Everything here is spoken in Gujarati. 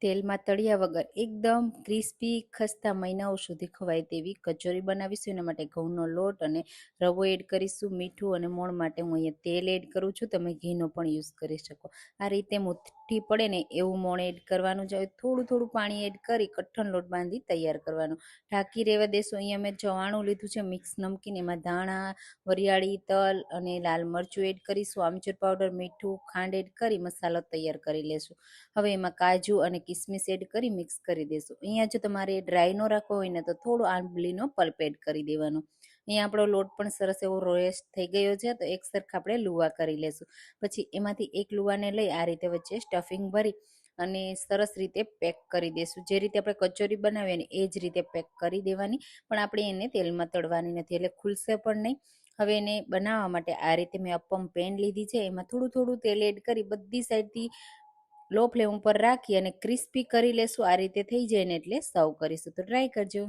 તેલમાં તળ્યા વગર એકદમ ક્રિસ્પી ખસ્તા મહિનાઓ સુધી ખવાય તેવી કચોરી બનાવીશું. એના માટે ઘઉંનો લોટ અને રવો એડ કરીશું. મીઠું અને મોણ માટે હું અહીંયા તેલ એડ કરું છું. તમે ઘીનો પણ યુઝ કરી શકો. આ રીતે મુઠ્ઠી પડે ને એવું મોણ એડ કરવાનું છે. થોડું થોડું પાણી એડ કરી કઠણ લોટ બાંધી તૈયાર કરવાનો. ઢાંકી રહેવા દેશું. અહીંયા મેં ચવાણું લીધું છે, મિક્સ નમકીન. એમાં ધાણા, વરિયાળી, તલ અને લાલ મરચું એડ કરીશું. આમચૂર પાવડર, મીઠું, ખાંડ એડ કરી મસાલો તૈયાર કરી લેશું. હવે એમાં કાજુ અને કિસમિસ એડ કરી મિક્સ કરી દેશું. અહીંયા જો તમારે ડ્રાય ન રાખવો હોય ને તો થોડો આંબલીનો પલ્પ એડ કરી દેવાનો. અહીંયા આપણો લોટ પણ સરસ એવો રોસ્ટ થઈ ગયો છે, તો એક સરખા આપણે લુવા કરી લેશું. પછી એમાંથી એક લુવાને લઈ આ રીતે વચ્ચે સ્ટફિંગ ભરી અને સરસ રીતે પેક કરી દેશું. જે રીતે આપણે કચોરી બનાવીએ ને એ જ રીતે પેક કરી દેવાની, પણ આપણે એને તેલમાં તળવાની નથી, એટલે ખુલશે પણ નહીં. હવે એને બનાવવા માટે આ રીતે મેં અપમ પેન લીધી છે, એમાં થોડું થોડું તેલ એડ કરી બધી સાઈડથી લો ફ્લેમ ઉપર રાખી અને ક્રિસ્પી કરી લેશું. આ રીતે થઈ જાય ને એટલે સર્વ કરીશું. તો ટ્રાય કરજો.